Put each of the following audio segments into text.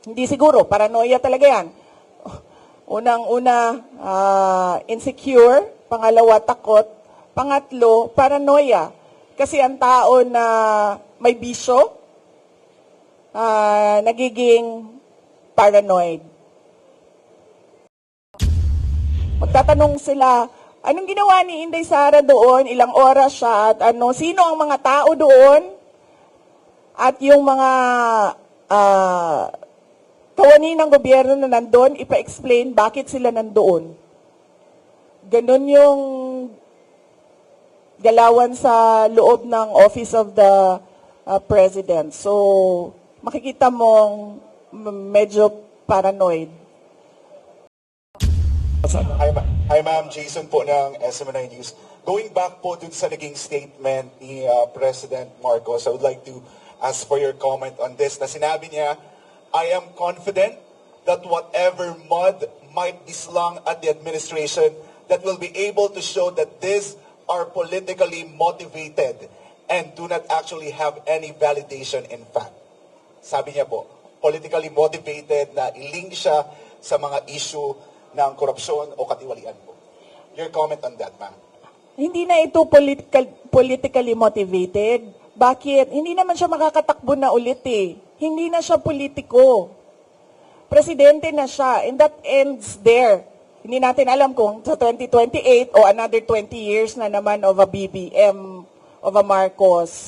Hindi siguro, paranoia talaga yan. Unang-una, insecure. Pangalawa, takot. Pangatlo, paranoia. Kasi ang tao na may bisyo, nagiging paranoid. Magtatanong sila, anong ginawa ni Inday Sara doon? Ilang oras siya? At sino ang mga tao doon? At yung mga kawani ng gobyerno na nandoon, ipa-explain bakit sila nandoon. Ganon yung galawan sa loob ng Office of the President. So, makikita mong medyo paranoid. Hi ma'am, Jason po ng SMNI News. Going back po dun sa naging statement ni President Marcos, I would like to ask for your comment on this. Na sinabi niya, I am confident that whatever mud might be slung at the administration, that will be able to show that these are politically motivated and do not actually have any validation in fact. Sabi niya po, politically motivated na i-link siya sa mga issue ng korupsyon o katiwalian po. Your comment on that, ma'am? Hindi na ito politically motivated. Bakit? Hindi naman siya makakatakbo na ulit eh. Hindi na siya politiko. Presidente na siya, and that ends there. Hindi natin alam kung sa 2028 o another 20 years na naman of a BBM, of a Marcos,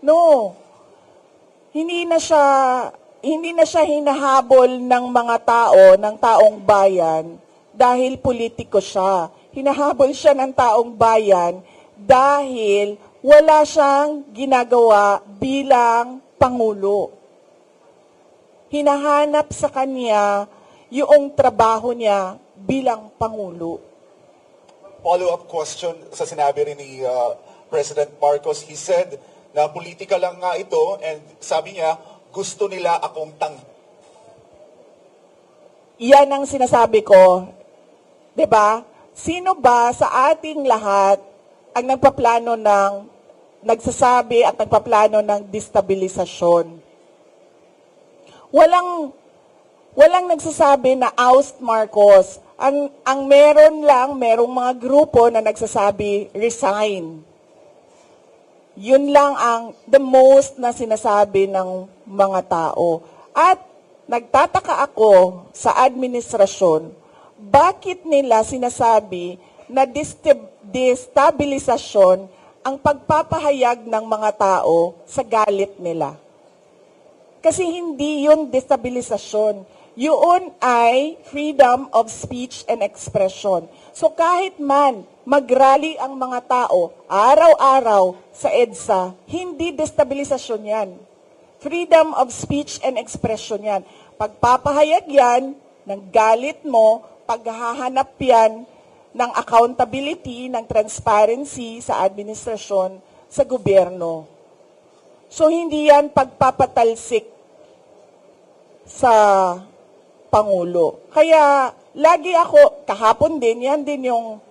No. Hindi na siya hinahabol ng mga tao, ng taong bayan, dahil politiko siya. Hinahabol siya ng taong bayan dahil wala siyang ginagawa bilang Pangulo. Hinahanap sa kanya yung trabaho niya bilang Pangulo. Follow-up question sa sinabi rin ni President Marcos. He said na politika lang nga ito and sabi niya, gusto nila akong Yan ang sinasabi ko. 'Di ba? Sino ba sa ating lahat ang nagsasabi at nagpaplano ng destabilisasyon? Walang nagsasabi na oust Marcos. Ang merong mga grupo na nagsasabi resign. Yun lang ang the most na sinasabi ng mga tao. At nagtataka ako sa administrasyon, bakit nila sinasabi na destabilisasyon ang pagpapahayag ng mga tao sa galit nila? Kasi hindi yun destabilisasyon. Yun ay freedom of speech and expression. So kahit man mag-rally ang mga tao araw-araw sa EDSA, hindi destabilisasyon yan. Freedom of speech and expression yan. Pagpapahayag yan ng galit mo, paghahanap yan ng accountability, ng transparency sa administrasyon, sa gobyerno. So hindi yan pagpapatalsik sa Pangulo. Kaya lagi ako, kahapon din, yan din yung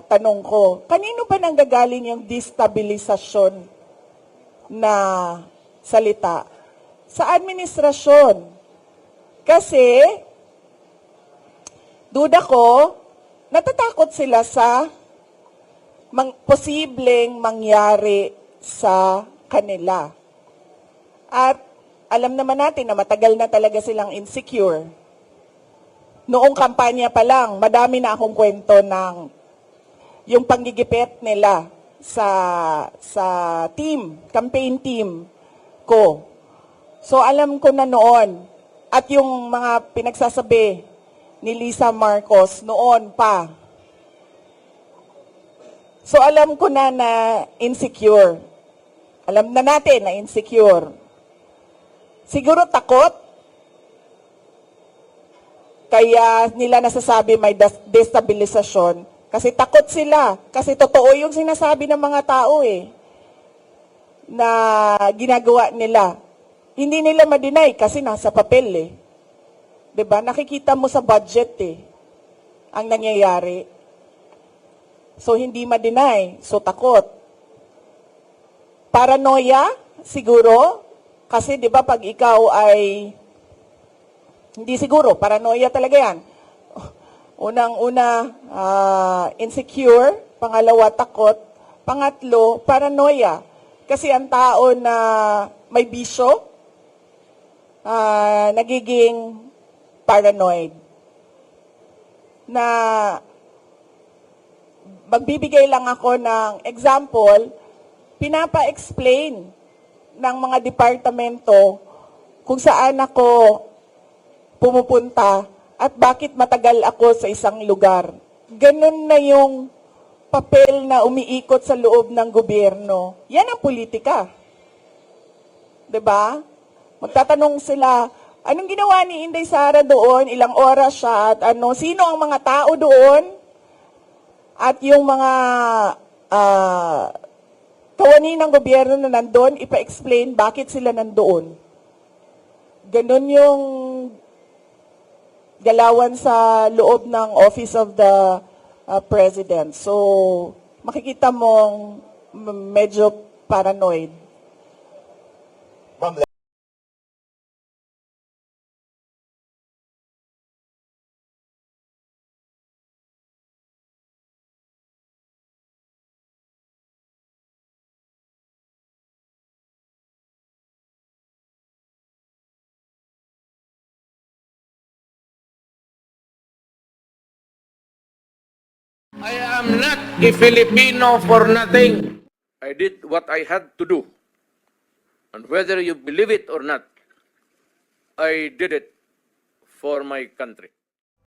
tanong ko. Kanino ba nanggagaling yung destabilisasyon na salita? Sa administrasyon. Kasi, duda ko, natatakot sila sa posibleng mangyari sa kanila. At alam naman natin na matagal na talaga silang insecure. Noong kampanya pa lang, madami na akong kwento ng yung panggigipit nila sa campaign team ko. So alam ko na noon, at yung mga pinagsasabi ni Lisa Marcos noon pa. So alam ko na insecure. Alam na natin na insecure. Siguro takot. Kaya nila nasasabi may destabilisasyon. Kasi takot sila. Kasi totoo yung sinasabi ng mga tao na ginagawa nila. Hindi nila ma-deny kasi nasa papel 'Di ba? Nakikita mo sa budget ang nangyayari. So hindi ma-deny. So takot. Paranoia siguro. Kasi 'di ba pag ikaw ay Hindi siguro, paranoia talaga yan. Unang-una, insecure. Pangalawa, takot. Pangatlo, paranoia. Kasi ang tao na may bisyo, nagiging paranoid. Na magbibigay lang ako ng example, pinapa-explain ng mga departamento kung saan ako pumupunta at bakit matagal ako sa isang lugar. Ganun na yung papel na umiikot sa loob ng gobyerno. Yan ang politika. 'Di ba? Magtatanong sila, anong ginawa ni Inday Sara doon? Ilang oras siya? At sino ang mga tao doon? At yung mga kawani ng gobyerno na nandoon, ipa-explain bakit sila nandoon. Ganon yung galawan sa loob ng Office of the President. So, makikita mong medyo paranoid. Ma'am, I am not a Filipino for nothing. I did what I had to do. And whether you believe it or not, I did it for my country.